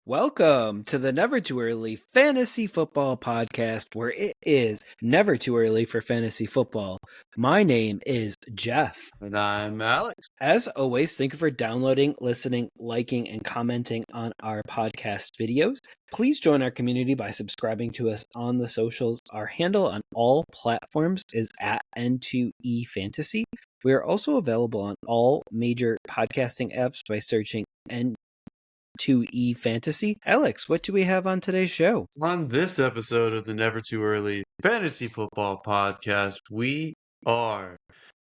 Welcome to the Never Too Early Fantasy Football Podcast, where it is never too early for fantasy football. My name is Jeff. And I'm Alex. As always, thank you for downloading, listening, liking, and commenting on our podcast videos. Please join our community by subscribing to us on the socials. Our handle on all platforms is at N2E Fantasy. We are also available on all major podcasting apps by searching N2E Fantasy. Alex, what do we have on today's show? On this episode of the Never Too Early Fantasy Football Podcast, we are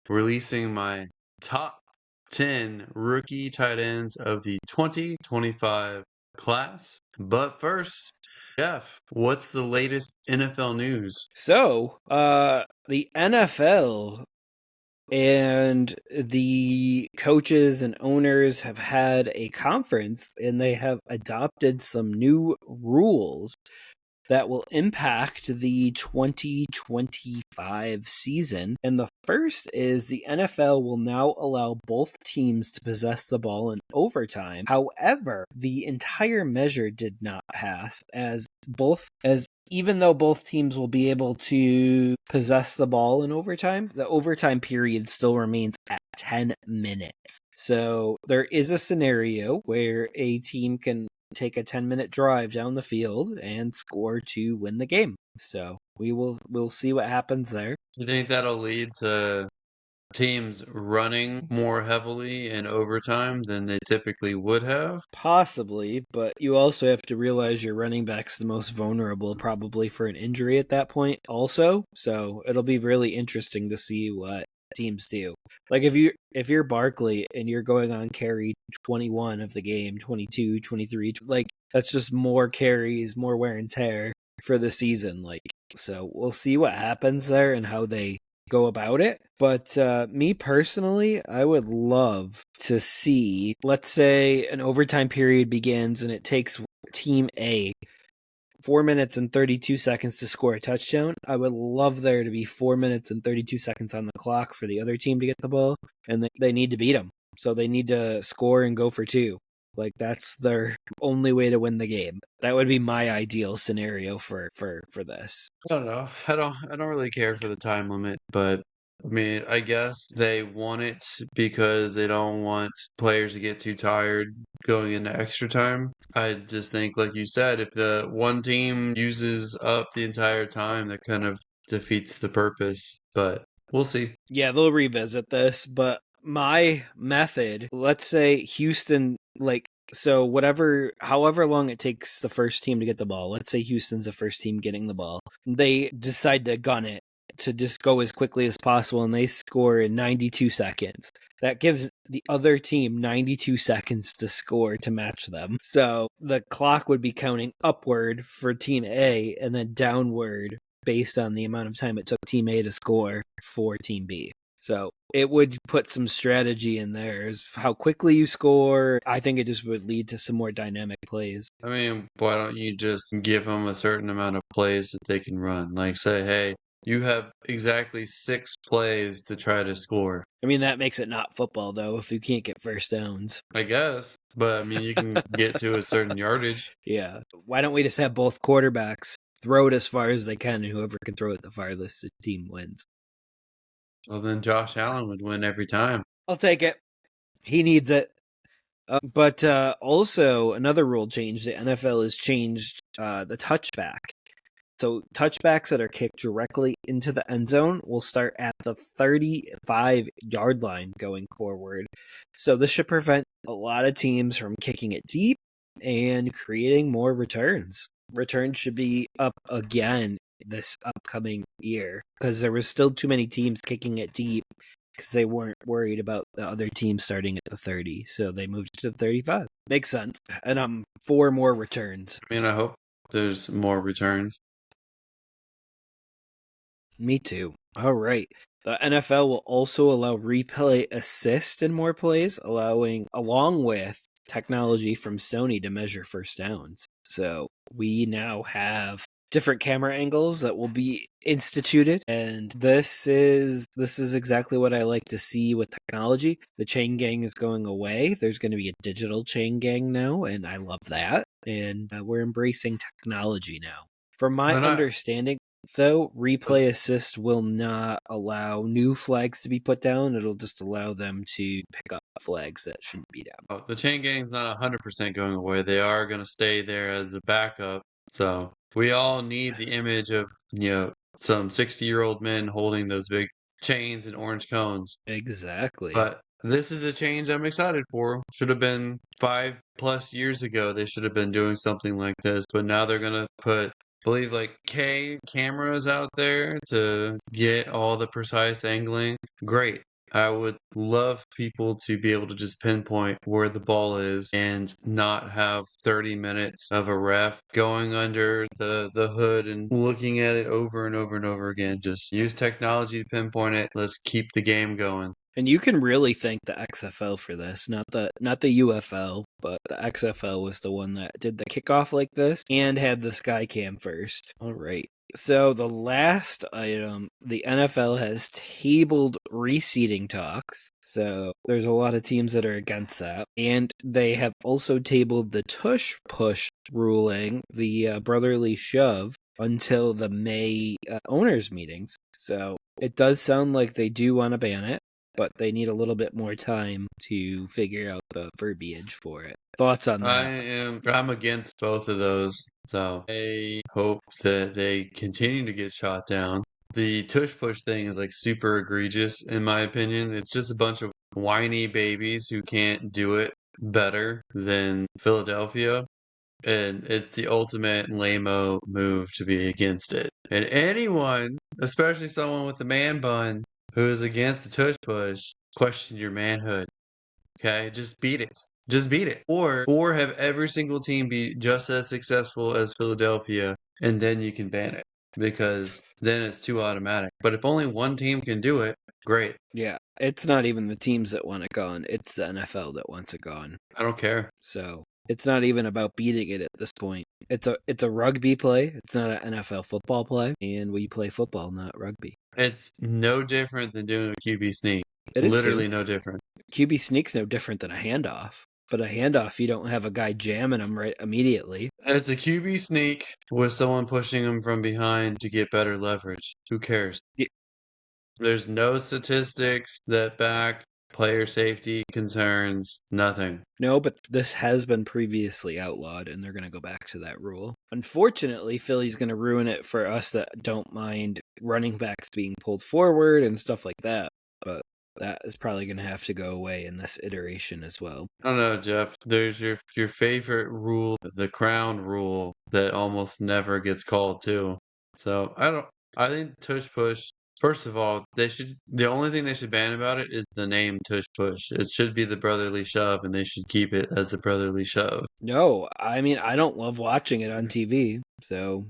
releasing my top 10 rookie tight ends of the 2025 class. But first, Jeff, what's the latest NFL news? So, the NFL and the coaches and owners have had a conference and they have adopted some new rules that will impact the 2025 season. And the first is the NFL will now allow both teams to possess the ball in overtime. However, the entire measure did not pass even though both teams will be able to possess the ball in overtime, the overtime period still remains at 10 minutes. So there is a scenario where a team can take a 10-minute drive down the field and score to win the game. So we'll see what happens there. Do you think that'll lead to teams running more heavily in overtime than they typically would have? Possibly, but you also have to realize your running back's the most vulnerable probably for an injury at that point also. So it'll be really interesting to see what teams do. Like if you're Barkley and you're going on carry 21 of the game, 22, 23, like that's just more carries, more wear and tear for the season. Like, so we'll see what happens there and how they go about it. But me personally, I would love to see, let's say an overtime period begins and it takes team A 4 minutes and 32 seconds to score a touchdown. I would love there to be 4 minutes and 32 seconds on the clock for the other team to get the ball, and they need to beat them. So they need to score and go for two. Like that's their only way to win the game. That would be my ideal scenario for this. I don't know. I don't really care for the time limit, but I mean, I guess they want it because they don't want players to get too tired going into extra time. I just think, like you said, if the one team uses up the entire time, that kind of defeats the purpose. But we'll see. Yeah, they'll revisit this, but my method, let's say Houston, however long it takes the first team to get the ball, let's say Houston's the first team getting the ball, they decide to gun it, to just go as quickly as possible, and they score in 92 seconds. That gives the other team 92 seconds to score to match them. So the clock would be counting upward for team A and then downward based on the amount of time it took team A to score for team B. So it would put some strategy in there as how quickly you score. I think it just would lead to some more dynamic plays. I mean, why don't you just give them a certain amount of plays that they can run? Like, say, hey, you have exactly 6 plays to try to score. I mean, that makes it not football, though, if you can't get first downs. I guess. But, I mean, you can get to a certain yardage. Yeah. Why don't we just have both quarterbacks throw it as far as they can, and whoever can throw it the farthest, the team wins? Well, then Josh Allen would win every time. I'll take it. He needs it. But also, another rule change, the NFL has changed the touchback. So touchbacks that are kicked directly into the end zone will start at the 35-yard line going forward. So this should prevent a lot of teams from kicking it deep and creating more returns. Returns should be up again this upcoming year because there was still too many teams kicking it deep because they weren't worried about the other team starting at the 30. So they moved to 35. Makes sense. And I'm for more returns. I mean, I hope there's more returns. Me too. All right. The NFL will also allow replay assist in more plays, along with technology from Sony to measure first downs. So we now have different camera angles that will be instituted, and this is exactly what I like to see with technology. The chain gang is going away. There's going to be a digital chain gang now, and I love that. And we're embracing technology now. From my Why not? understanding, though, replay assist will not allow new flags to be put down. It'll just allow them to pick up flags that shouldn't be down. Oh, the chain gang's not 100% going away. They are going to stay there as a backup. So we all need the image of, some 60-year-old men holding those big chains and orange cones. Exactly. But this is a change I'm excited for. Should have been 5+ years ago. They should have been doing something like this. But now they're going to put, I believe, like K cameras out there to get all the precise angling. Great. I would love people to be able to just pinpoint where the ball is and not have 30 minutes of a ref going under the hood and looking at it over and over and over again. Just use technology to pinpoint it. Let's keep the game going. And you can really thank the XFL for this, not the UFL, but the XFL was the one that did the kickoff like this and had the Skycam first. All right. So the last item, the NFL has tabled reseeding talks. So there's a lot of teams that are against that. And they have also tabled the tush push ruling, the brotherly shove, until the May owners meetings. So it does sound like they do want to ban it, but they need a little bit more time to figure out the verbiage for it. Thoughts on that? I'm against both of those. So I hope that they continue to get shot down. The tush push thing is like super egregious in my opinion. It's just a bunch of whiny babies who can't do it better than Philadelphia. And it's the ultimate lame-o move to be against it. And anyone, especially someone with a man bun, who is against the tush push, question your manhood. Okay, just beat it. Just beat it. Or have every single team be just as successful as Philadelphia, and then you can ban it. Because then it's too automatic. But if only one team can do it, great. Yeah, it's not even the teams that want it gone. It's the NFL that wants it gone. I don't care. So it's not even about beating it at this point. It's a rugby play. It's not an NFL football play, and we play football, not rugby. It's no different than doing a QB sneak. It is Literally no different. QB sneak's no different than a handoff. But a handoff, you don't have a guy jamming them right immediately. It's a QB sneak with someone pushing him from behind to get better leverage. Who cares? Yeah. There's no statistics that back player safety concerns, nothing. No, but this has been previously outlawed, and they're going to go back to that rule. Unfortunately, Philly's going to ruin it for us that don't mind running backs being pulled forward and stuff like that. But that is probably going to have to go away in this iteration as well. I don't know, Jeff. There's your favorite rule, the crown rule, that almost never gets called too. So I think tush push. First of all, the only thing they should ban about it is the name tush push. It should be the brotherly shove, and they should keep it as the brotherly shove. No, I mean, I don't love watching it on TV, so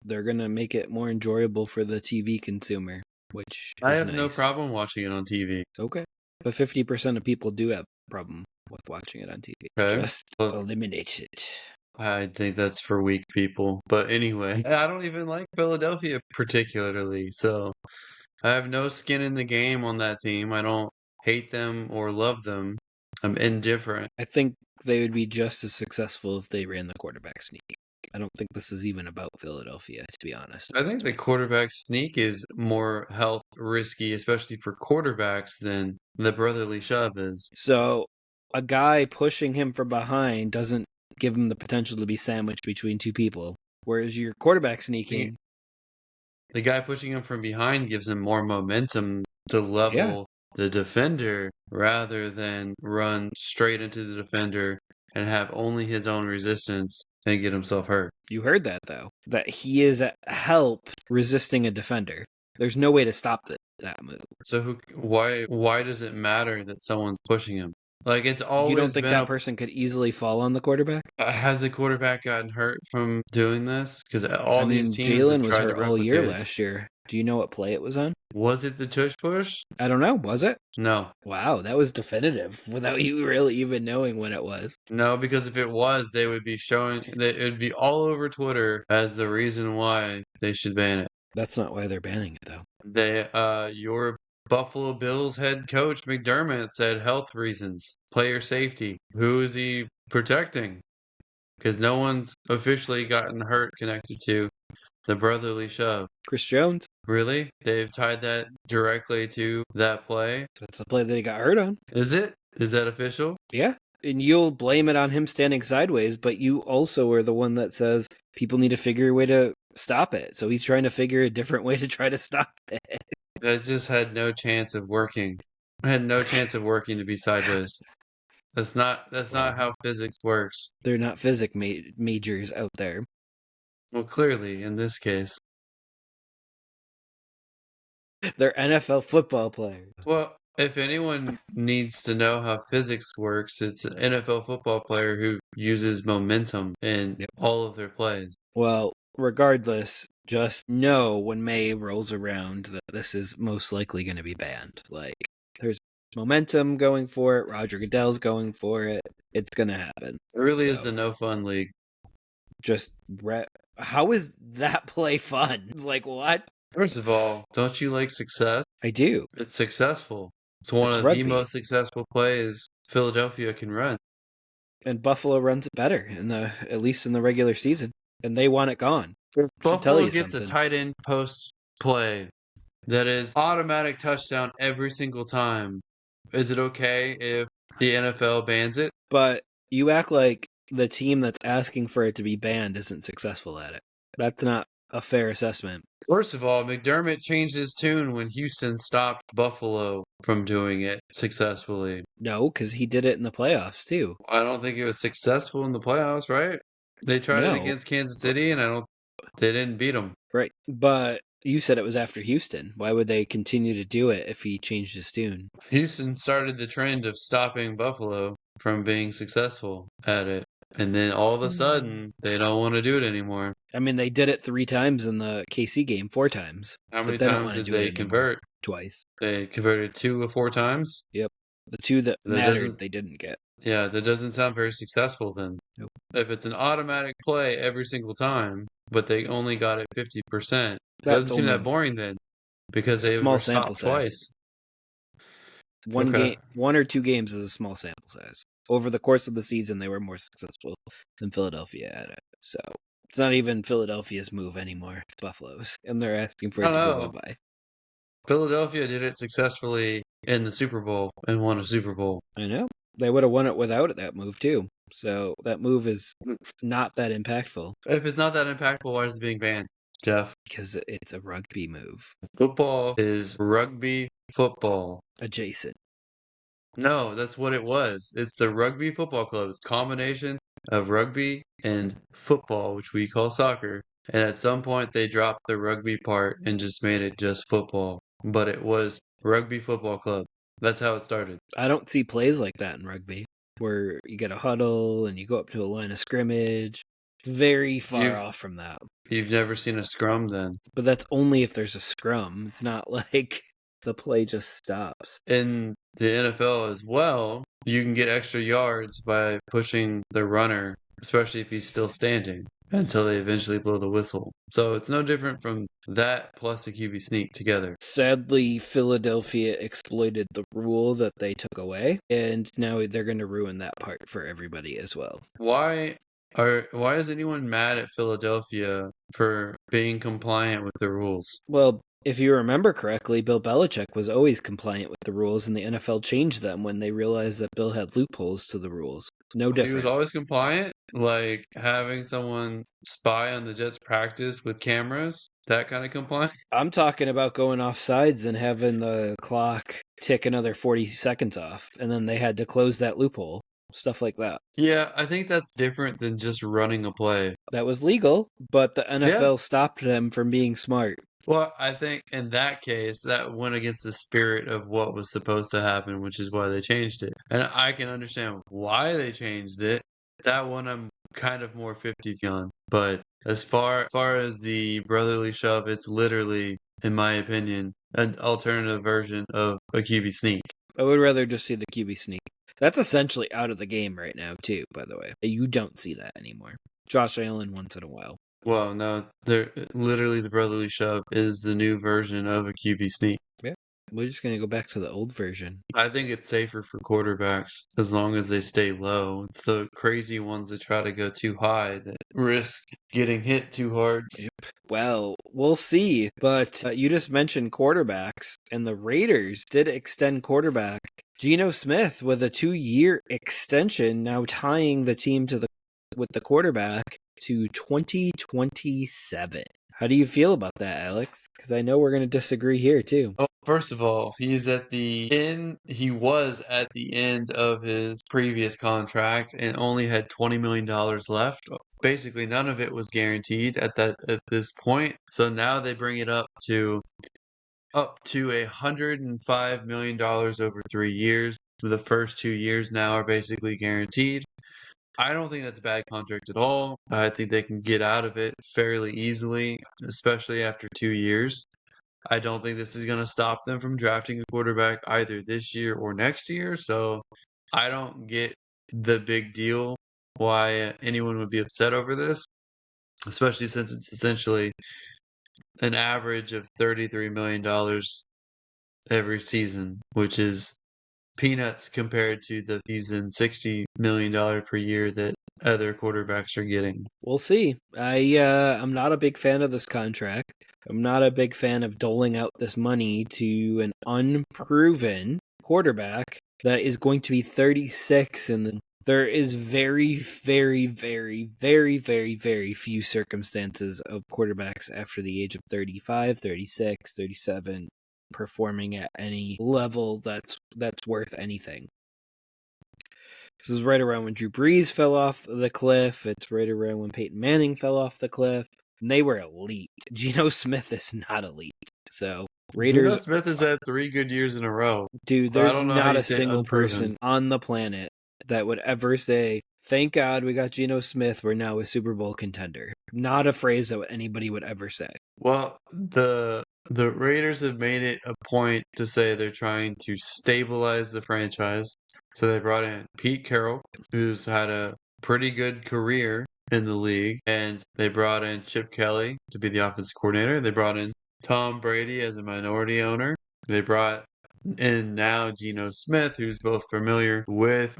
they're going to make it more enjoyable for the TV consumer, which I is have no nice. problem watching it on TV. Okay. But 50% of people do have a problem with watching it on TV. Okay. Just Well, eliminate it. I think that's for weak people. But anyway, I don't even like Philadelphia particularly, so I have no skin in the game on that team. I don't hate them or love them. I'm indifferent. I think they would be just as successful if they ran the quarterback sneak. I don't think this is even about Philadelphia, to be honest. I think the quarterback sneak is more health risky, especially for quarterbacks, than the brotherly shove is. So a guy pushing him from behind doesn't give him the potential to be sandwiched between two people. Whereas your quarterback sneaking, The guy pushing him from behind gives him more momentum to level the defender rather than run straight into the defender and have only his own resistance and get himself hurt. you heard that though, that he is at help resisting a defender. There's no way to stop that move. So why does it matter that someone's pushing him? Like, it's You don't always think been that person could easily fall on the quarterback? has the quarterback gotten hurt from doing this? Because I all these mean, teams have Jalen was tried to hurt all year replicate it. last year. Do you know what play it was on? Was it the tush push? I don't know. Was it? No. Wow, that was definitive without you really even knowing when it was. No, because if it was, they would be showing that it would be all over Twitter as the reason why they should ban it. That's not why they're banning it, though. Your Buffalo Bills head coach McDermott said health reasons, player safety. Who is he protecting? Because no one's officially gotten hurt connected to the brotherly shove. Chris Jones. Really? They've tied that directly to that play? That's the play that he got hurt on. Is it? Is that official? Yeah. And you'll blame it on him standing sideways, but you also are the one that says people need to figure a way to stop it. So he's trying to figure a different way to try to stop it. That just had no chance of working. I had no chance of working to be sideways. That's not how physics works. They're not physics majors out there. Well, clearly in this case. They're NFL football players. Well, if anyone needs to know how physics works, it's an NFL football player who uses momentum in all of their plays. Well, regardless, just know when May rolls around that this is most likely going to be banned. Like, there's momentum going for it. Roger Goodell's going for it. It's going to happen. It really is the no fun league. How is that play fun? Like, what? First of all, don't you like success? I do. It's successful. It's one of the most successful plays Philadelphia can run. And Buffalo runs it better at least in the regular season. And they want it gone. If Buffalo gets a tight end post play that is automatic touchdown every single time, is it okay if the NFL bans it? But you act like the team that's asking for it to be banned isn't successful at it. That's not a fair assessment. First of all, McDermott changed his tune when Houston stopped Buffalo from doing it successfully. No, because he did it in the playoffs too. I don't think it was successful in the playoffs, right? They tried it against Kansas City, and they didn't beat them. Right, but you said it was after Houston. Why would they continue to do it if he changed his tune? Houston started the trend of stopping Buffalo from being successful at it. And then all of a sudden, they don't want to do it anymore. I mean, they did it 3 times in the KC game, 4 times. How many times did they convert? Twice. They converted 2 or 4 times? Yep. The 2 that mattered, they didn't get. Yeah, that doesn't sound very successful then. Nope. If it's an automatic play every single time, but they only got it 50%, it doesn't seem that boring then. Because they were stopped twice. One or 2 games is a small sample size. Over the course of the season, they were more successful than Philadelphia at it. So it's not even Philadelphia's move anymore. It's Buffalo's. And they're asking for it to go by. Philadelphia did it successfully in the Super Bowl and won a Super Bowl. I know. They would have won it without that move, too. So that move is not that impactful. If it's not that impactful, why is it being banned, Jeff? Because it's a rugby move. Football is rugby football. Adjacent. No, that's what it was. It's the Rugby Football Club. It's a combination of rugby and football, which we call soccer. And at some point, they dropped the rugby part and just made it just football. But it was Rugby Football Club. That's how it started. I don't see plays like that in rugby, where you get a huddle and you go up to a line of scrimmage. It's very far off from that. You've never seen a scrum then? But that's only if there's a scrum. It's not like the play just stops. In the NFL as well, you can get extra yards by pushing the runner, especially if he's still standing, until they eventually blow the whistle. So it's no different from that plus the QB sneak together. Sadly, Philadelphia exploited the rule that they took away, and now they're going to ruin that part for everybody as well. Why is anyone mad at Philadelphia for being compliant with the rules? Well, if you remember correctly, Bill Belichick was always compliant with the rules, and the NFL changed them when they realized that Bill had loopholes to the rules. No different. He was always compliant? Like having someone spy on the Jets practice with cameras? That kind of compliant? I'm talking about going off sides and having the clock tick another 40 seconds off, and then they had to close that loophole. Stuff like that. Yeah, I think that's different than just running a play. That was legal, but the NFL stopped them from being smart. Well, I think in that case, that went against the spirit of what was supposed to happen, which is why they changed it. And I can understand why they changed it. That one I'm kind of more 50 on. But as far as the brotherly shove, it's literally, in my opinion, an alternative version of a QB sneak. I would rather just see the QB sneak. That's essentially out of the game right now, too, by the way. You don't see that anymore. Josh Allen once in a while. Well, no, they're literally the brotherly shove is the new version of a QB sneak. Yeah. We're just going to go back to the old version. I think it's safer for quarterbacks as long as they stay low. It's the crazy ones that try to go too high that risk getting hit too hard. Well, we'll see. But you just mentioned quarterbacks, and the Raiders did extend quarterback Geno Smith with a 2-year extension, now tying the team with the quarterback to 2027. How do you feel about that, Alex? Because I know we're going to disagree here too. Oh, first of all, he was at the end of his previous contract and only had $20 million left. Basically, none of it was guaranteed at this point. So now they bring it up to $105 million over 3 years. The first 2 years now are basically guaranteed. I don't think that's a bad contract at all. I think they can get out of it fairly easily, especially after 2 years. I don't think this is going to stop them from drafting a quarterback either this year or next year. So I don't get the big deal why anyone would be upset over this, especially since it's essentially an average of $33 million every season, which is peanuts compared to the season $60 million per year that other quarterbacks are getting. We'll see. I'm not a big fan of this contract. I'm not a big fan of doling out this money to an unproven quarterback that is going to be 36, and there is very, very, very, very, very, very few circumstances of quarterbacks after the age of 35, 36, 37 performing at any level that's worth anything. This is right around when Drew Brees fell off the cliff. It's right around when Peyton Manning fell off the cliff. And they were elite. Geno Smith is not elite. So Raiders. Geno Smith has had 3 good years in a row. Dude, So I there's don't know how not you a say single unproven. person on the planet that would ever say, "Thank God we got Geno Smith. We're now a Super Bowl contender." Not a phrase that anybody would ever say. Well, the Raiders have made it a point to say they're trying to stabilize the franchise. So they brought in Pete Carroll, who's had a pretty good career in the league, and they brought in Chip Kelly to be the offensive coordinator. They brought in Tom Brady as a minority owner. They brought in now Geno Smith, who's both familiar with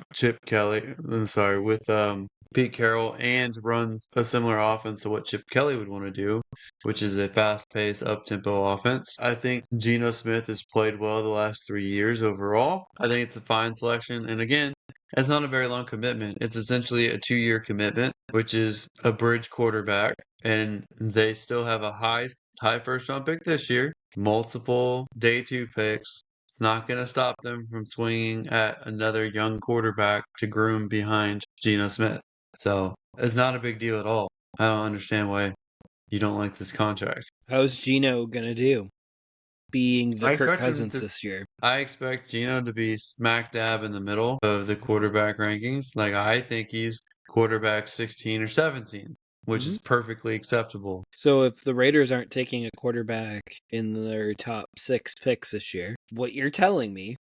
Pete Carroll and runs a similar offense to what Chip Kelly would want to do, which is a fast-paced, up-tempo offense. I think Geno Smith has played well the last 3 years overall. I think it's a fine selection. And again, it's not a very long commitment. It's essentially a 2-year commitment, which is a bridge quarterback. And they still have a high first-round pick this year, multiple day 2 picks. It's not going to stop them from swinging at another young quarterback to groom behind Geno Smith. So it's not a big deal at all. I don't understand why you don't like this contract. How's Geno gonna do? Being the I Kirk expect him Cousins to. this year. I expect Geno to be smack dab in the middle of the quarterback rankings. Like I think he's quarterback 16 or 17, which is perfectly acceptable. So if the Raiders aren't taking a quarterback in their top 6 picks this year, what you're telling me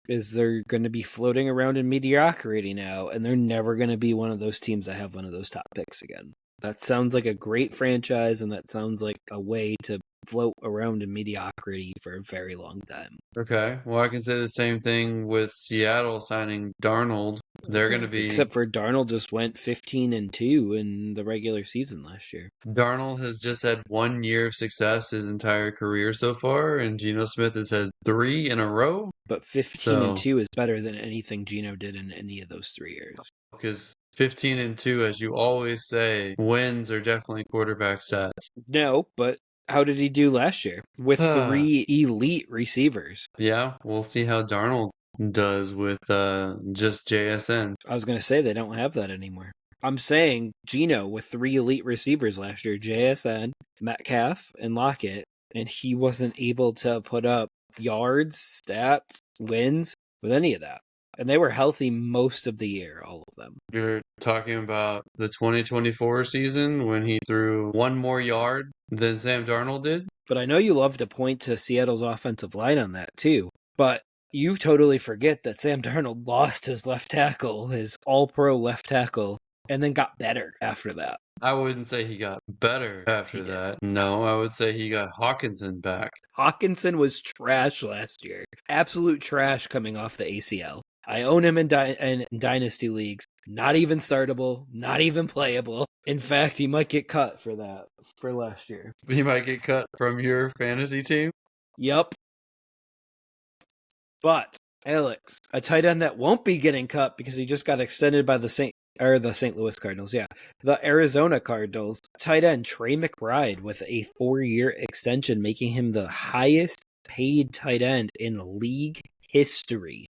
is they're going to be floating around in mediocrity now, and they're never going to be one of those teams that have one of those top picks again. That sounds like a great franchise, and that sounds like a way to float around in mediocrity for a very long time. Okay, well I can say the same thing with Seattle signing Darnold. They're going to be. Except for Darnold just went 15-2 in the regular season last year. Darnold has just had 1 year of success his entire career so far, and Geno Smith has had 3 in a row. But 15-2 is better than anything Geno did in any of those 3 years. Because 15-2, as you always say, wins are definitely quarterback stats. No, but how did he do last year with 3 elite receivers? Yeah, we'll see how Darnold does with just JSN. I was going to say they don't have that anymore. I'm saying Geno with 3 elite receivers last year, JSN, Metcalf, and Lockett, and he wasn't able to put up yards, stats, wins with any of that. And they were healthy most of the year, all of them. You're talking about the 2024 season when he threw one more yard than Sam Darnold did? But I know you love to point to Seattle's offensive line on that too. But you totally forget that Sam Darnold lost his left tackle, his all-pro left tackle, and then got better after that. I wouldn't say he got better after that. No, I would say he got Hawkinson back. Hawkinson was trash last year. Absolute trash coming off the ACL. I own him in Dynasty leagues. Not even startable, not even playable. In fact, he might get cut for that, for last year. He might get cut from your fantasy team? Yup. But, Alex, a tight end that won't be getting cut because he just got extended by the St. Louis Cardinals, yeah. The Arizona Cardinals, tight end Trey McBride with a 4-year extension, making him the highest paid tight end in league history.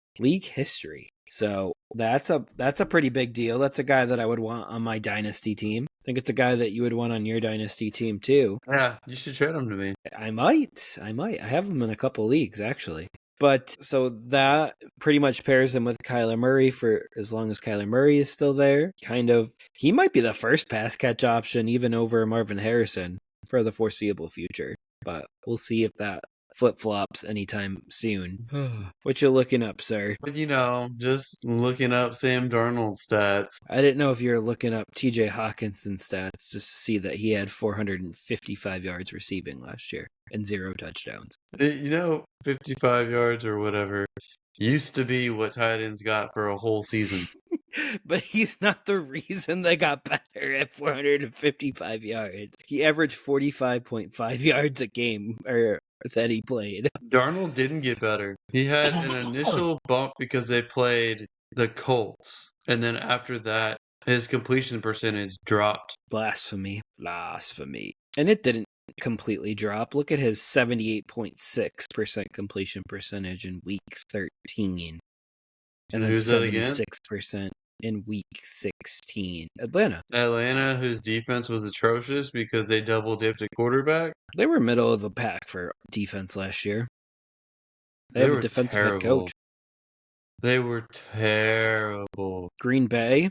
So that's a pretty big deal. That's a guy that I would want on my dynasty team. I think it's a guy that you would want on your dynasty team too. Yeah, you should trade him to me. I might. I have him in a couple leagues actually. But so that pretty much pairs him with Kyler Murray for as long as Kyler Murray is still there. Kind of, he might be the first pass catch option even over Marvin Harrison for the foreseeable future. But we'll see if that flip-flops anytime soon. What you looking up, sir? But just looking up Sam Darnold stats. I didn't know if you were looking up TJ Hawkinson stats just to see that he had 455 yards receiving last year and 0 touchdowns. 55 yards or whatever used to be what tight ends got for a whole season. But he's not the reason they got better at 455 yards. He averaged 45.5 yards a game that he played. Darnold didn't get better. He had an initial bump because they played the Colts. And then after that, his completion percentage dropped. Blasphemy. And it didn't completely drop. Look at his 78.6% completion percentage in week 13. And then 76% in week 16. Atlanta, whose defense was atrocious because they double dipped at quarterback. They were middle of the pack for defense last year. They have a defensive head coach. They were terrible. Green Bay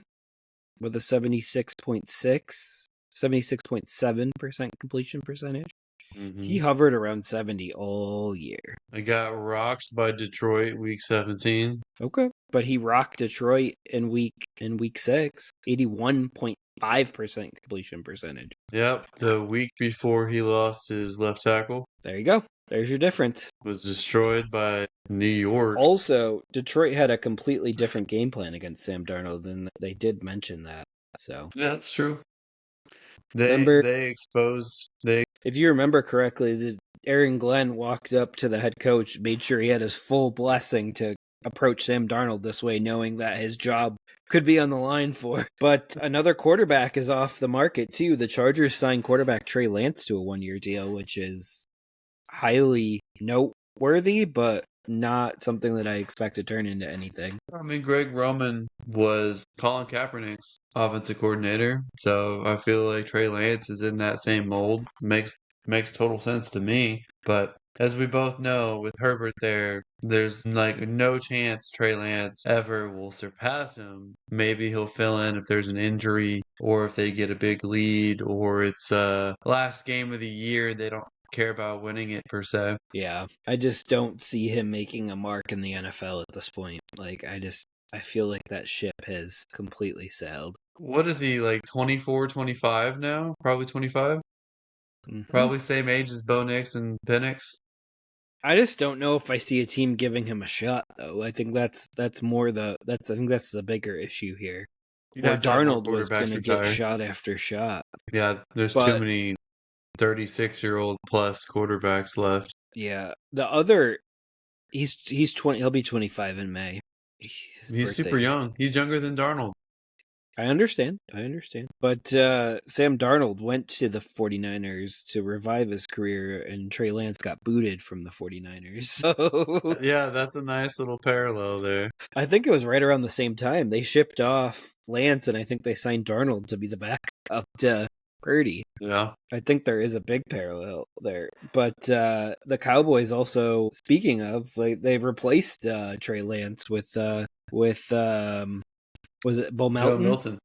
with a 76.7% completion percentage. Mm-hmm. He hovered around 70 all year. I got rocked by Detroit week 17. Okay. But he rocked Detroit in week 6. 81.5% completion percentage. Yep. The week before he lost his left tackle. There you go. There's your difference. Was destroyed by New York. Also, Detroit had a completely different game plan against Sam Darnold, and they did mention that. So yeah, that's true. If you remember correctly, Aaron Glenn walked up to the head coach, made sure he had his full blessing to approach Sam Darnold this way, knowing that his job could be on the line for. But another quarterback is off the market too. The Chargers signed quarterback Trey Lance to a 1-year deal, which is highly noteworthy, but not something that I expect to turn into anything. I mean, Greg Roman was Colin Kaepernick's offensive coordinator, so I feel like Trey Lance is in that same mold. Makes total sense to me. But as we both know, with Herbert there's like no chance Trey Lance ever will surpass him. Maybe he'll fill in if there's an injury or if they get a big lead or it's last game of the year they don't care about winning it per se. Yeah, I just don't see him making a mark in the NFL at this point. Like, I feel like that ship has completely sailed. What is he, like 24, 25 now? Probably 25? Mm-hmm. Probably same age as Bo Nix and Penix. I just don't know if I see a team giving him a shot, though. I think that's the bigger issue here. Where Darnold was going to get shot after shot. Yeah, there's too many 36-year-old plus quarterbacks left. Yeah, the other, he's 20. He'll be 25 in May. He's super young. He's younger than Darnold. I understand. But Sam Darnold went to the 49ers to revive his career, and Trey Lance got booted from the 49ers. So yeah, that's a nice little parallel there. I think it was right around the same time. They shipped off Lance, and I think they signed Darnold to be the backup to Purdy. Yeah. I think there is a big parallel there. But the Cowboys also, speaking of, like, they've replaced Trey Lance with was it Bo Joe Melton? Milton.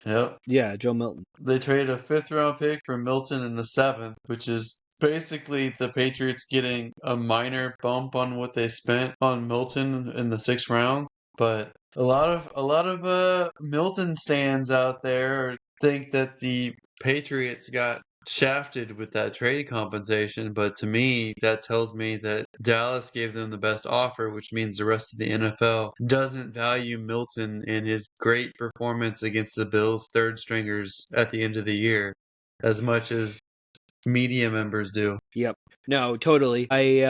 Yep. Yeah, Joe Milton. They traded a fifth round pick for Milton in the seventh, which is basically the Patriots getting a minor bump on what they spent on Milton in the sixth round. But a lot of Milton stands out there think that the Patriots got shafted with that trade compensation, but to me that tells me that Dallas gave them the best offer, which means the rest of the NFL doesn't value Milton and his great performance against the Bills third stringers at the end of the year as much as media members do. Yep. No, totally. I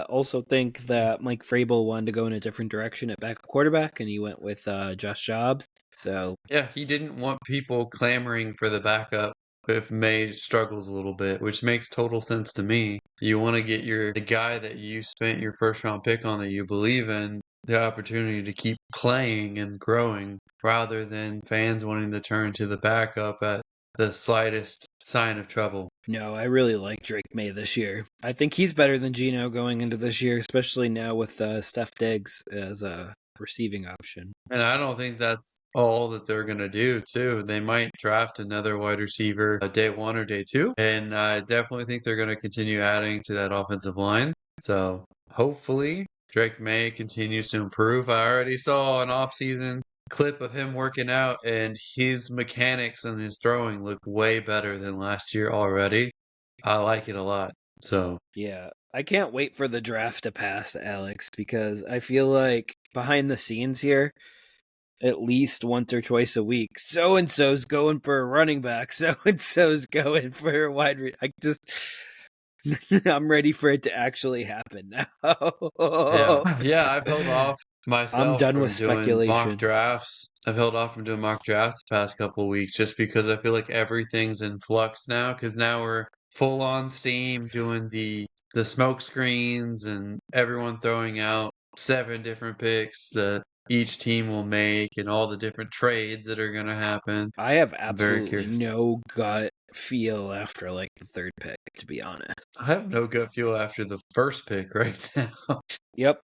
also think that Mike Vrabel wanted to go in a different direction at backup quarterback, and he went with Josh Jobs. So Yeah, he didn't want people clamoring for the backup if May struggles a little bit, which makes total sense to me. You want to get the guy that you spent your first round pick on that you believe in the opportunity to keep playing and growing rather than fans wanting to turn to the backup at the slightest sign of trouble. no, I really like Drake May this year. I think he's better than Geno going into this year, especially now with Steph Diggs as a receiving option. And I don't think that's all that they're going to do, too. They might draft another wide receiver day one or day two. And I definitely think they're going to continue adding to that offensive line. So hopefully Drake May continues to improve. I already saw an offseason clip of him working out, and his mechanics and his throwing look way better than last year already. I like it a lot. So Yeah, I can't wait for the draft to pass, Alex, because I feel like behind the scenes here, at least once or twice a week, so and so's going for a running back, so and so's going for a I just, I'm ready for it to actually happen now. yeah, I've held off I'm myself done with from doing mock speculation. drafts. I've held off from doing mock drafts the past couple of weeks just because I feel like everything's in flux now. Because now we're full on steam doing the smoke screens and everyone throwing out 7 different picks that each team will make and all the different trades that are going to happen. I have I'm very absolutely curious. no gut feel after like the third pick, to be honest. I have no gut feel after the first pick right now. Yep.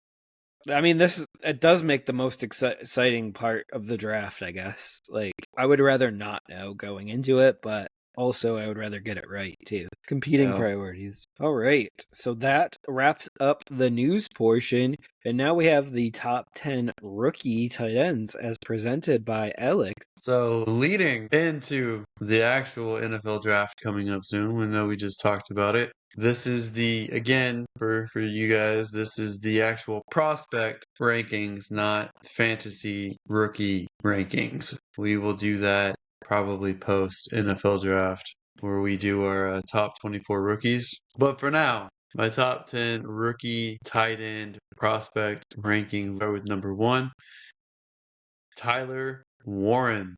I mean, it does make the most exciting part of the draft, I guess. Like, I would rather not know going into it, but also I would rather get it right too. Competing Yeah. priorities. All right, so that wraps up the news portion, and now we have the top 10 rookie tight ends as presented by Alex. So, leading into the actual NFL draft coming up soon, we know we just talked about it. This is again, for you guys, this is the actual prospect rankings, not fantasy rookie rankings. We will do that probably post NFL draft, where we do our top 24 rookies. But for now, my top 10 rookie tight end prospect ranking start with number 1, Tyler Warren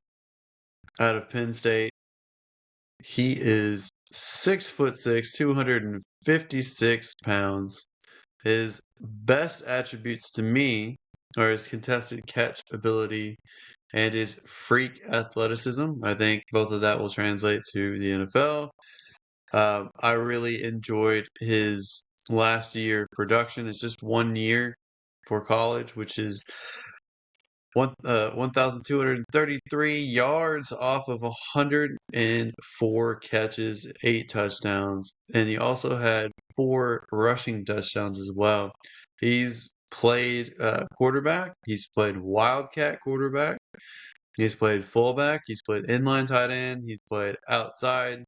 out of Penn State. He is 6'6", 256 pounds. His best attributes to me are his contested catch ability and his freak athleticism. I think both of that will translate to the NFL. I really enjoyed his last year production. It's just 1 year for college, which is 1,233 yards off of 104 catches, 8 touchdowns, and he also had 4 rushing touchdowns as well. He's played quarterback, he's played wildcat quarterback, he's played fullback, he's played inline tight end, he's played outside.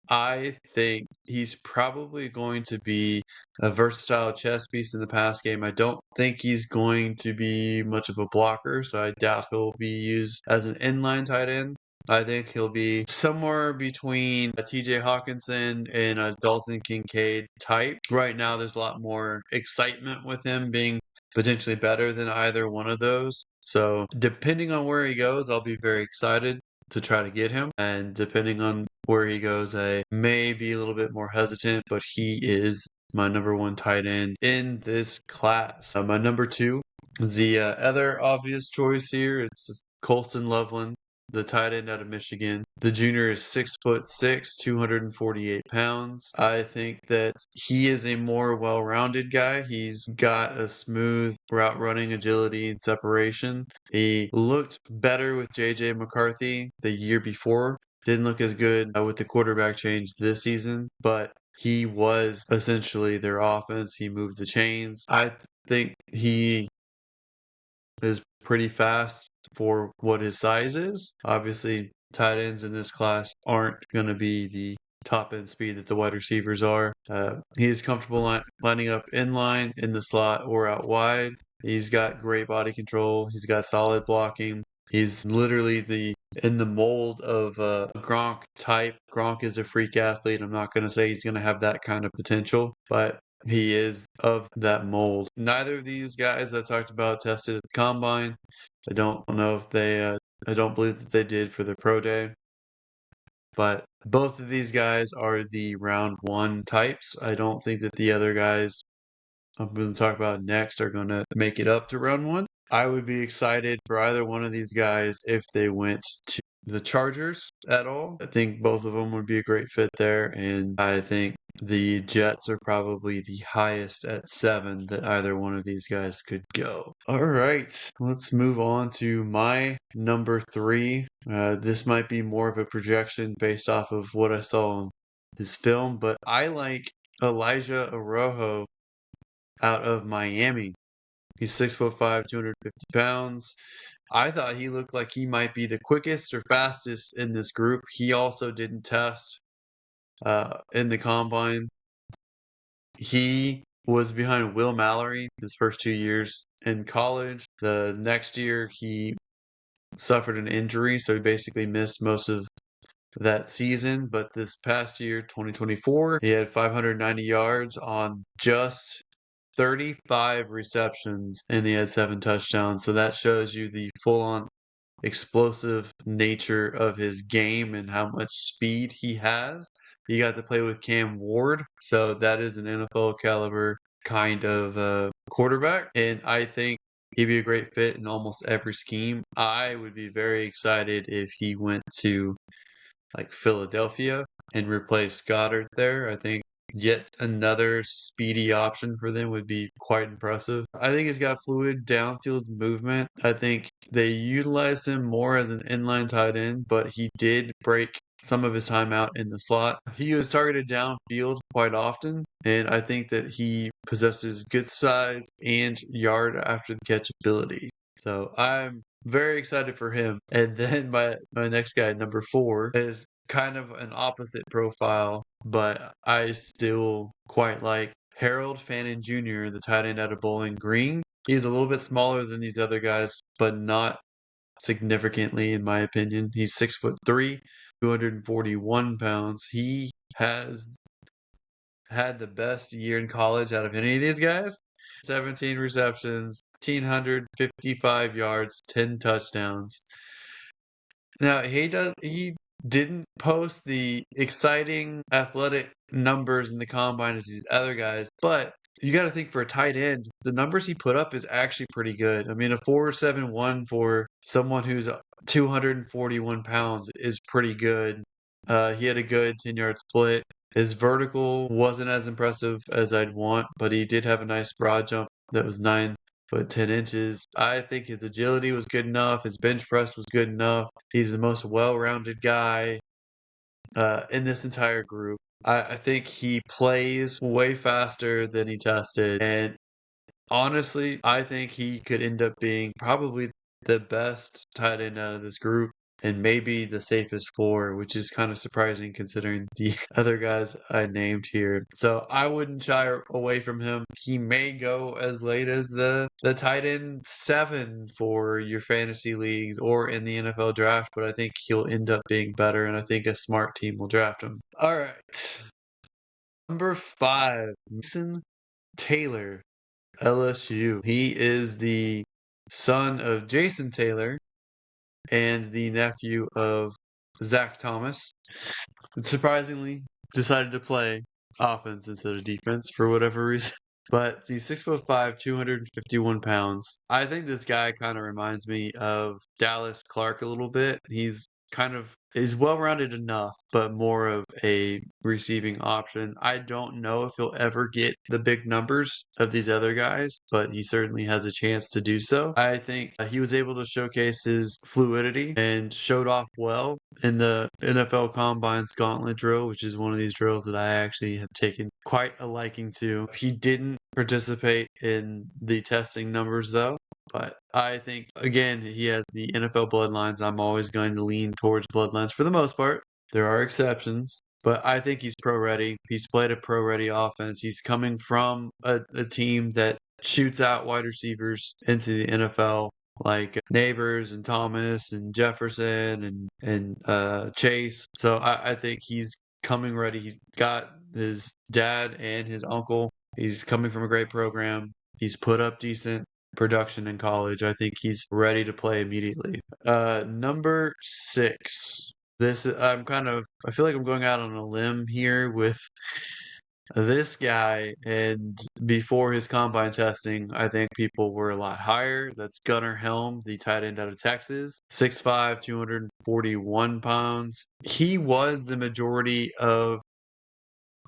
I think he's probably going to be a versatile chess piece in the pass game. I don't think he's going to be much of a blocker, so I doubt he'll be used as an inline tight end. I think he'll be somewhere between a TJ Hawkinson and a Dalton Kincaid type. Right now, there's a lot more excitement with him being potentially better than either one of those. So, depending on where he goes, I'll be very excited to try to get him. And depending on where he goes, I may be a little bit more hesitant, but he is my number 1 tight end in this class. My number 2 is the other obvious choice here. It's Colston Loveland the tight end out of Michigan. The junior is 6'6", 248 pounds. I think that he is a more well-rounded guy. He's got a smooth route running agility and separation. He looked better with JJ McCarthy the year before. Didn't look as good with the quarterback change this season, but he was essentially their offense. He moved the chains. I think he is pretty fast for what his size is. Obviously, tight ends in this class aren't going to be the top end speed that the wide receivers are. He is comfortable lining up in line, in the slot, or out wide. He's got great body control. He's got solid blocking. He's literally in the mold of Gronk type. Gronk is a freak athlete. I'm not going to say he's going to have that kind of potential, but he is of that mold. Neither of these guys I talked about tested at the combine. I don't know if I don't believe that they did for the pro day. But both of these guys are the round one types. I don't think that the other guys I'm going to talk about next are going to make it up to round one. I would be excited for either one of these guys if they went to the Chargers at all. I think both of them would be a great fit there, and I think the Jets are probably the highest at 7 that either one of these guys could go. All right, let's move on to my number 3. This might be more of a projection based off of what I saw in this film, but I like Elijah Araujo out of Miami. He's 6'5", 250 pounds. I thought he looked like he might be the quickest or fastest in this group. He also didn't test in the combine. He was behind Will Mallory his first 2 years in college. The next year, he suffered an injury, so he basically missed most of that season. But this past year, 2024, he had 590 yards on just 35 receptions and he had 7 touchdowns. So that shows you the full-on explosive nature of his game and how much speed he has. He got to play with Cam Ward, so that is an NFL caliber kind of quarterback, and I think he'd be a great fit in almost every scheme. I would be very excited if he went to like Philadelphia and replaced Goddard there. I think yet another speedy option for them would be quite impressive. I think he's got fluid downfield movement. I think they utilized him more as an inline tight end, but he did break some of his time out in the slot. He was targeted downfield quite often, and I think that he possesses good size and yard after the catch ability. So I'm very excited for him. And then my next guy, number 4, is kind of an opposite profile, but I still quite like Harold Fannin Jr., the tight end out of Bowling Green. He's a little bit smaller than these other guys, but not significantly, in my opinion. He's 6'3", 241 pounds. He has had the best year in college out of any of these guys. 17 receptions, 1,555 yards, 10 touchdowns. Now he didn't post the exciting athletic numbers in the combine as these other guys, but you got to think for a tight end, the numbers he put up is actually pretty good. I mean, a 4.71 for someone who's 241 pounds is pretty good. He had a good 10-yard split. His vertical wasn't as impressive as I'd want, but he did have a nice broad jump that was 9'10". I think his agility was good enough. His bench press was good enough. He's the most well-rounded guy in this entire group. I think he plays way faster than he tested. And honestly, I think he could end up being probably the best tight end out of this group and maybe the safest 4, which is kind of surprising considering the other guys I named here. So I wouldn't shy away from him. He may go as late as the tight end 7 for your fantasy leagues or in the NFL draft, but I think he'll end up being better, and I think a smart team will draft him. All right. Number 5, Mason Taylor, LSU. He is the son of Jason Taylor and the nephew of Zach Thomas. Surprisingly, decided to play offense instead of defense for whatever reason. But he's 6'5", 251 pounds. I think this guy kind of reminds me of Dallas Clark a little bit. He's well-rounded enough, but more of a receiving option. I don't know if he'll ever get the big numbers of these other guys, but he certainly has a chance to do so. I think he was able to showcase his fluidity and showed off well in the NFL Combine's Gauntlet drill, which is one of these drills that I actually have taken quite a liking to. He didn't participate in the testing numbers though. But I think, again, he has the NFL bloodlines. I'm always going to lean towards bloodlines for the most part. There are exceptions, but I think he's pro ready. He's played a pro ready offense. He's coming from a team that shoots out wide receivers into the NFL, like Neighbors and Thomas and Jefferson and Chase. So I think he's coming ready. He's got his dad and his uncle. He's coming from a great program. He's put up decent production in college. I think he's ready to play immediately. Number 6. I feel like I'm going out on a limb here with this guy, and before his combine testing, I think people were a lot higher. That's Gunnar Helm, the tight end out of Texas, 6'5", 241 pounds. He was the majority of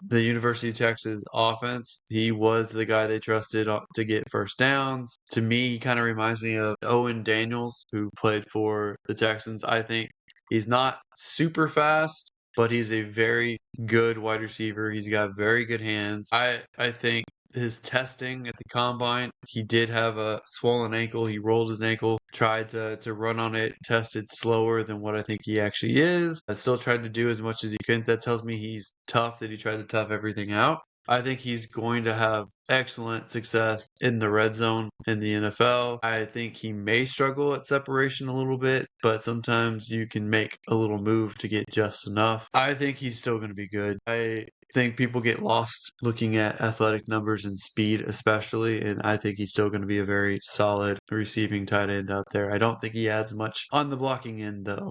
the University of Texas offense. He was the guy they trusted to get first downs. To me, he kind of reminds me of Owen Daniels, who played for the Texans. I think he's not super fast, but he's a very good wide receiver. He's got very good hands. I think his testing at the combine, he did have a swollen ankle. He rolled his ankle, tried to run on it, tested slower than what I think he actually is. I still tried to do as much as he could. That tells me he's tough, that he tried to tough everything out. I think he's going to have excellent success in the red zone in the NFL. I think he may struggle at separation a little bit, but sometimes you can make a little move to get just enough. I think he's still going to be good. I think people get lost looking at athletic numbers and speed, especially, and I think he's still going to be a very solid receiving tight end out there. I don't think he adds much on the blocking end, though.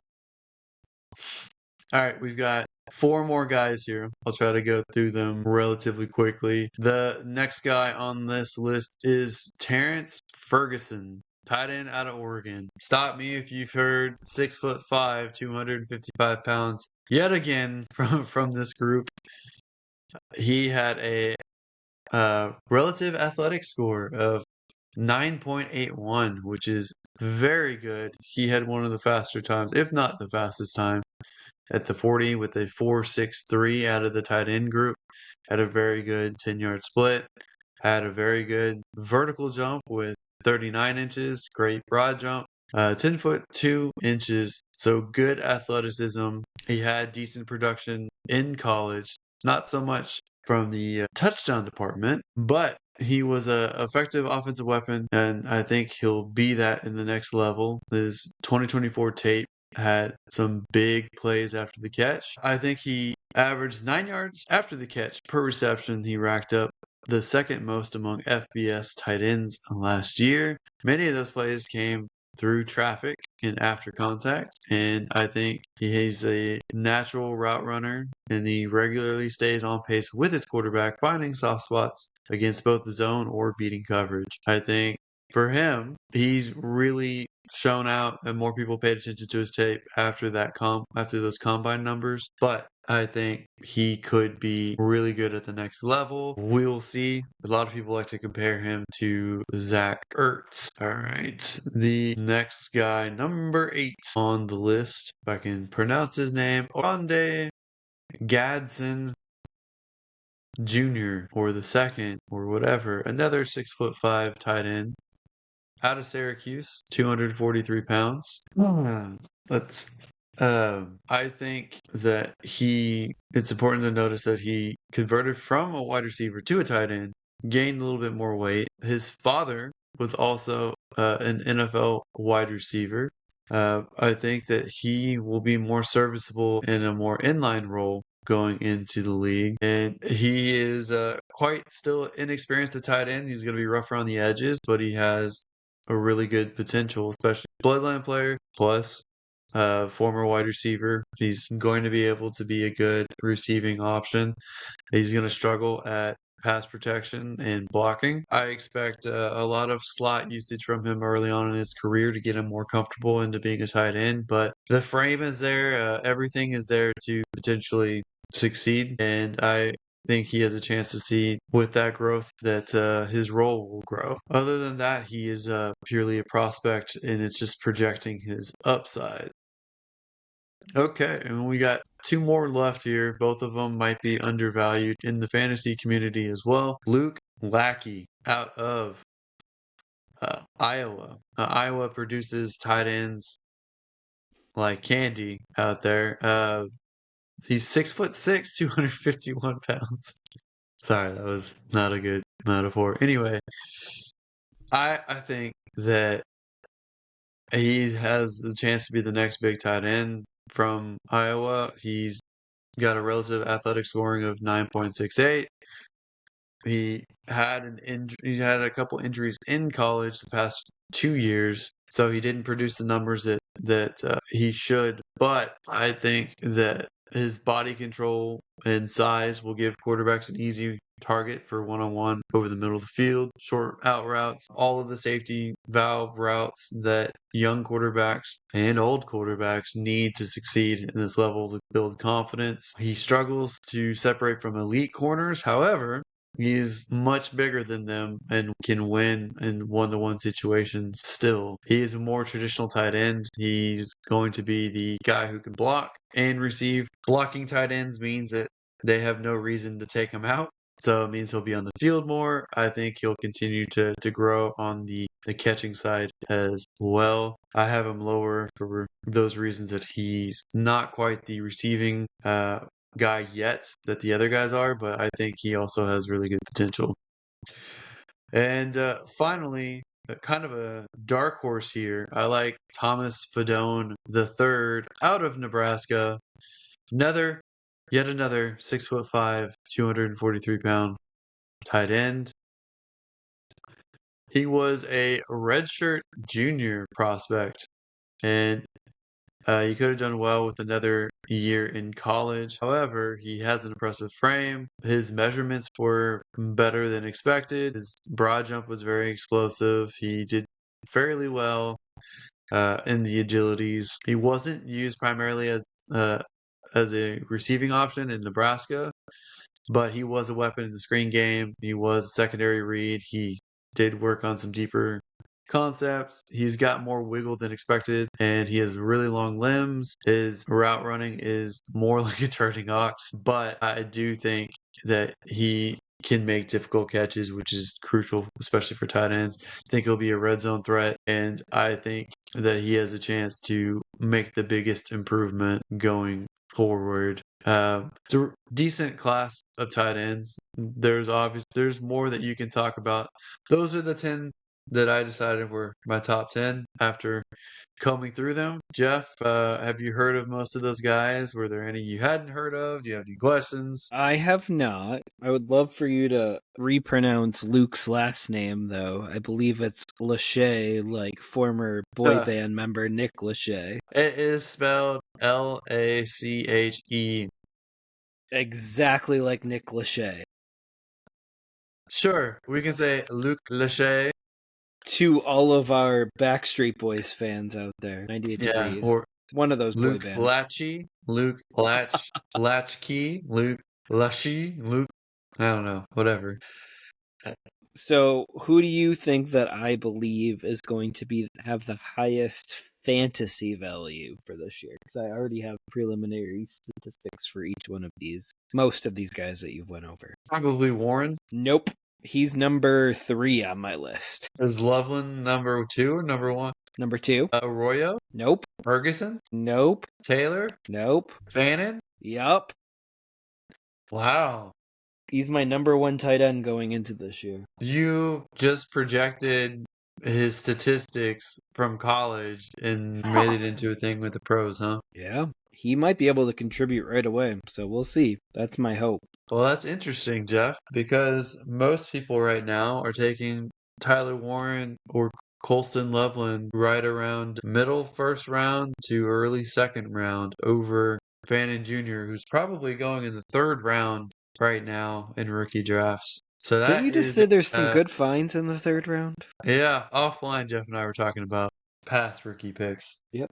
All right, we've got 4 more guys here. I'll try to go through them relatively quickly. The next guy on this list is Terrence Ferguson, tight end out of Oregon. Stop me if you've heard 6'5", 255 pounds. Yet again from this group, he had a relative athletic score of 9.81, which is very good. He had one of the faster times, if not the fastest time, at the 40 with a 4.63 out of the tight end group. Had a very good 10-yard split. Had a very good vertical jump with 39 inches. Great broad jump. 10 foot 2 inches. So good athleticism. He had decent production in college. Not so much from the touchdown department, but he was an effective offensive weapon, and I think he'll be that in the next level. His 2024 tape had some big plays after the catch. I think he averaged 9 yards after the catch per reception. He racked up the second most among FBS tight ends last year. Many of those plays came through traffic and after contact, and I think he's a natural route runner, and he regularly stays on pace with his quarterback, finding soft spots against both the zone or beating coverage. I think for him, he's really shown out, and more people paid attention to his tape after those combine numbers. But I think he could be really good at the next level. We'll see. A lot of people like to compare him to Zach Ertz. All right. The next guy, number 8 on the list, if I can pronounce his name, Oronde Gadsden Jr. or the second or whatever. Another 6'5" tight end out of Syracuse, 243 pounds. Let's I think that it's important to notice that he converted from a wide receiver to a tight end, gained a little bit more weight. His father was also an NFL wide receiver. I think that he will be more serviceable in a more inline role going into the league. And he is quite still inexperienced at tight end. He's going to be rough around the edges, but he has a really good potential, especially bloodline player plus former wide receiver. He's going to be able to be a good receiving option. He's going to struggle at pass protection and blocking. I expect a lot of slot usage from him early on in his career to get him more comfortable into being a tight end, but the frame is there. Everything is there to potentially succeed, and I think he has a chance to see with that growth that his role will grow. Other than that, he is purely a prospect, and it's just projecting his upside. Okay, and we got two more left here. Both of them might be undervalued in the fantasy community as well. Luke Lackey out of Iowa. Iowa produces tight ends like candy out there. He's 6'6", 251 pounds. Sorry, that was not a good metaphor. Anyway, I think that he has the chance to be the next big tight end from Iowa. He's got a relative athletic scoring of 9.68. He had he had a couple injuries in college the past 2 years, so he didn't produce the numbers that he should. But I think that his body control and size will give quarterbacks an easy target for one-on-one over the middle of the field, short out routes, all of the safety valve routes that young quarterbacks and old quarterbacks need to succeed in this level to build confidence. He struggles to separate from elite corners. However, he's much bigger than them and can win in one-to-one situations still. He is a more traditional tight end. He's going to be the guy who can block and receive. Blocking tight ends means that they have no reason to take him out. So it means he'll be on the field more. I think he'll continue to grow on the catching side as well. I have him lower for those reasons that he's not quite the receiving guy yet that the other guys are, but I think he also has really good potential. And finally, kind of a dark horse here. I like Thomas Fadone III out of Nebraska. Yet another 6'5", 243-pound tight end. He was a redshirt junior prospect, and he could have done well with another year in college. However, he has an impressive frame. His measurements were better than expected. His broad jump was very explosive. He did fairly well in the agilities. He wasn't used primarily as a receiving option in Nebraska, but he was a weapon in the screen game. He was a secondary read. He did work on some deeper concepts. He's got more wiggle than expected, and he has really long limbs. His route running is more like a charging ox, but I do think that he can make difficult catches, which is crucial, especially for tight ends. I think he'll be a red zone threat, and I think that he has a chance to make the biggest improvement going forward. It's a decent class of tight ends. There's more that you can talk about. Those are the 10 that I decided were my top 10 after combing through them. Jeff, have you heard of most of those guys? Were there any you hadn't heard of? Do you have any questions? I have not. I would love for you to repronounce Luke's last name, though. I believe it's Lachey, like former boy band member Nick Lachey. It is spelled Lache. Exactly like Nick Lachey. Sure, we can say Luke Lachey. To all of our Backstreet Boys fans out there, 98 Degrees. Or one of those Luke boy bands. Lachey, Luke Latchkey, Luke Lushy, Luke, I don't know, whatever. So, who do you think that I believe is going to have the highest fantasy value for this year? Because I already have preliminary statistics for each one of these. Most of these guys that you've went over. Probably Warren. Nope. He's number 3 on my list. Is Loveland number 2 or number 1? Number 2. Arroyo? Nope. Ferguson? Nope. Taylor? Nope. Fannin? Yup. Wow. He's my number 1 tight end going into this year. You just projected his statistics from college and made it into a thing with the pros, huh? Yeah. He might be able to contribute right away, so we'll see. That's my hope. Well, that's interesting, Jeff, because most people right now are taking Tyler Warren or Colston Loveland right around middle first round to early second round over Fannin Jr., who's probably going in the third round right now in rookie drafts. So Didn't that you just is say there's some good finds in the third round? yeah, offline Jeff and I were talking about past rookie picks. Yep.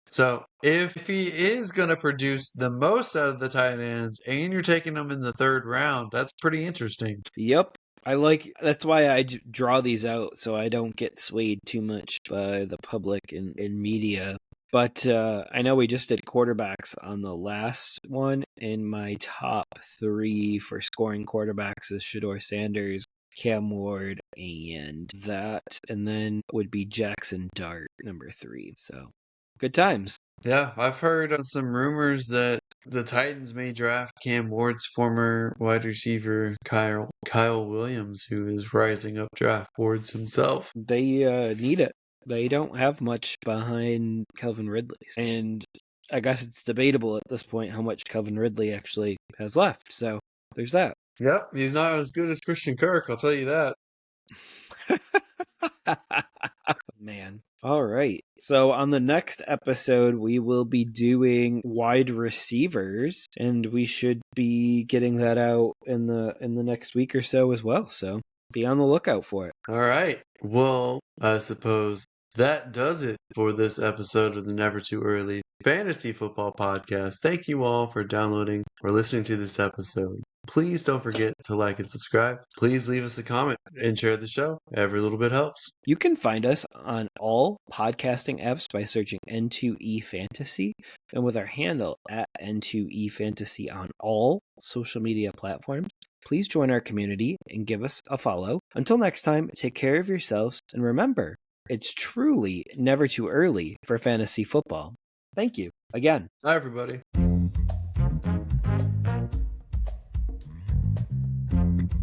So if he is going to produce the most out of the tight ends and you're taking him in the third round, that's pretty interesting. Yep. That's why I draw these out so I don't get swayed too much by the public and media. But I know we just did quarterbacks on the last one, and my top 3 for scoring quarterbacks is Shedeur Sanders, Cam Ward, and then would be Jackson Dart, number 3. So good times. Yeah, I've heard some rumors that the Titans may draft Cam Ward's former wide receiver Kyle Williams, who is rising up draft boards himself. They need it. They don't have much behind Calvin Ridley. And I guess it's debatable at this point how much Calvin Ridley actually has left. So there's that. Yep, he's not as good as Christian Kirk, I'll tell you that. Man. All right. So on the next episode, we will be doing wide receivers, and we should be getting that out in the next week or so as well. So be on the lookout for it. All right. Well, I suppose that does it for this episode of the Never Too Early Fantasy Football Podcast. Thank you all for downloading or listening to this episode. Please don't forget to like and subscribe. Please leave us a comment and share the show. Every little bit helps. You can find us on all podcasting apps by searching N2E Fantasy and with our handle at N2E Fantasy on all social media platforms. Please join our community and give us a follow. Until next time, take care of yourselves and remember, it's truly never too early for fantasy football. Thank you again. Hi, everybody.